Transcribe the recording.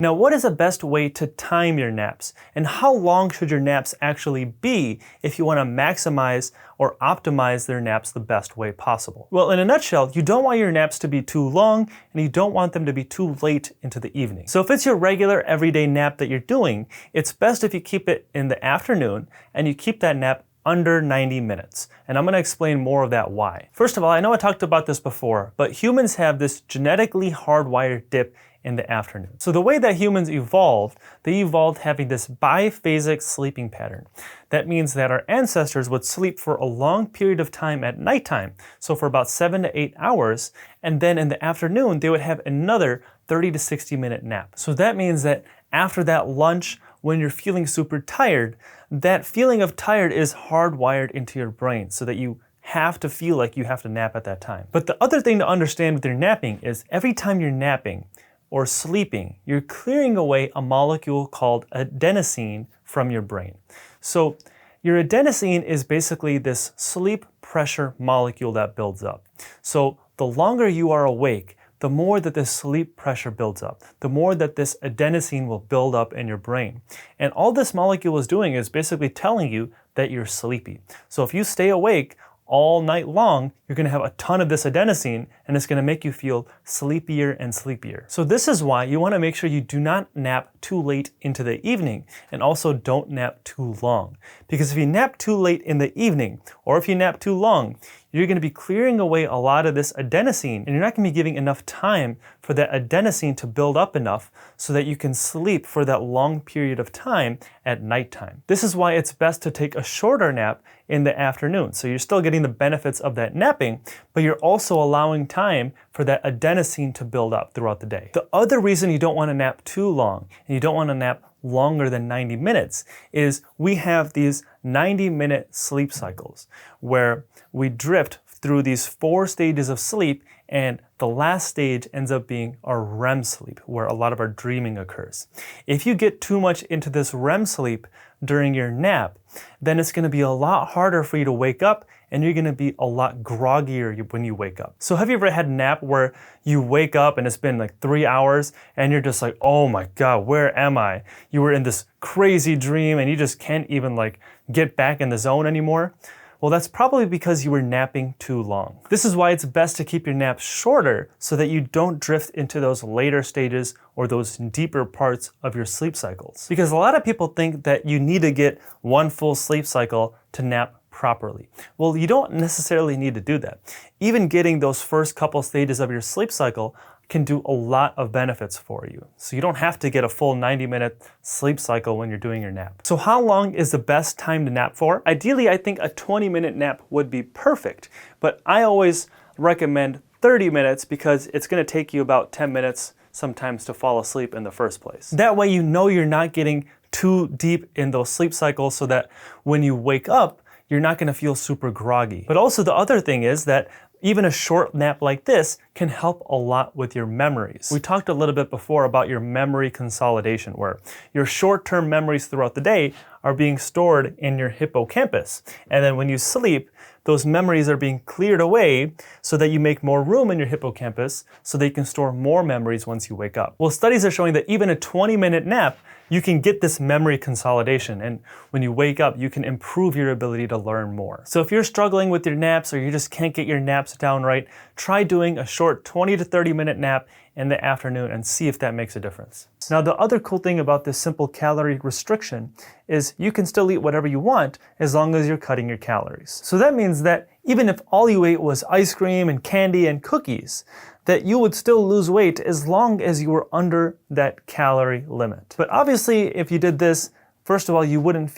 Now, what is the best way to time your naps? And how long should your naps actually be if you want to maximize or optimize their naps the best way possible? Well, in a nutshell, you don't want your naps to be too long and you don't want them to be too late into the evening. So if it's your regular everyday nap that you're doing, it's best if you keep it in the afternoon and you keep that nap under 90 minutes. And I'm going to explain more of that why. First of all, I know I talked about this before, but humans have this genetically hardwired dip in the afternoon. So the way that humans evolved, they evolved having this biphasic sleeping pattern. That means that our ancestors would sleep for a long period of time at nighttime, so for about 7 to 8 hours, and then in the afternoon they would have another 30 to 60 minute nap. So that means that after that lunch, when you're feeling super tired, that feeling of tired is hardwired into your brain so that you have to feel like you have to nap at that time. But the other thing to understand with your napping is every time you're napping or sleeping, you're clearing away a molecule called adenosine from your brain. So your adenosine is basically this sleep pressure molecule that builds up. So the longer you are awake, the more that this sleep pressure builds up, the more that this adenosine will build up in your brain. And all this molecule is doing is basically telling you that you're sleepy. So if you stay awake all night long, you're going to have a ton of this adenosine and it's going to make you feel sleepier and sleepier. So this is why you want to make sure you do not nap too late into the evening and also don't nap too long. Because if you nap too late in the evening or if you nap too long, you're going to be clearing away a lot of this adenosine and you're not going to be giving enough time for that adenosine to build up enough so that you can sleep for that long period of time at nighttime. This is why it's best to take a shorter nap in the afternoon. So you're still getting the benefits of that napping, but you're also allowing time for that adenosine to build up throughout the day. The other reason you don't want to nap too long and you don't want to nap longer than 90 minutes is we have these 90-minute sleep cycles where we drift through these 4 stages of sleep, and the last stage ends up being our REM sleep, where a lot of our dreaming occurs. If you get too much into this REM sleep during your nap, then it's going to be a lot harder for you to wake up and you're going to be a lot groggier when you wake up. So have you ever had a nap where you wake up and it's been like 3 hours and you're just like, oh my God, where am I? You were in this crazy dream and you just can't even like get back in the zone anymore? Well, that's probably because you were napping too long. This is why it's best to keep your naps shorter so that you don't drift into those later stages or those deeper parts of your sleep cycles. Because a lot of people think that you need to get 1 full sleep cycle to nap properly. Well, you don't necessarily need to do that. Even getting those first couple stages of your sleep cycle can do a lot of benefits for you. So you don't have to get a full 90-minute sleep cycle when you're doing your nap. So how long is the best time to nap for? Ideally, I think a 20-minute nap would be perfect, but I always recommend 30 minutes because it's going to take you about 10 minutes sometimes to fall asleep in the first place. That way you know you're not getting too deep in those sleep cycles so that when you wake up, you're not going to feel super groggy. But also the other thing is that even a short nap like this can help a lot with your memories. We talked a little bit before about your memory consolidation, where your short-term memories throughout the day are being stored in your hippocampus. And then when you sleep, those memories are being cleared away so that you make more room in your hippocampus so that you can store more memories once you wake up. Well, studies are showing that even a 20-minute nap, you can get this memory consolidation, and when you wake up, you can improve your ability to learn more. So if you're struggling with your naps or you just can't get your naps down right, try doing a short 20 to 30 minute nap in the afternoon and see if that makes a difference. Now, the other cool thing about this simple calorie restriction is you can still eat whatever you want as long as you're cutting your calories. So that means that even if all you ate was ice cream and candy and cookies, that you would still lose weight as long as you were under that calorie limit. But obviously, if you did this, first of all, you wouldn't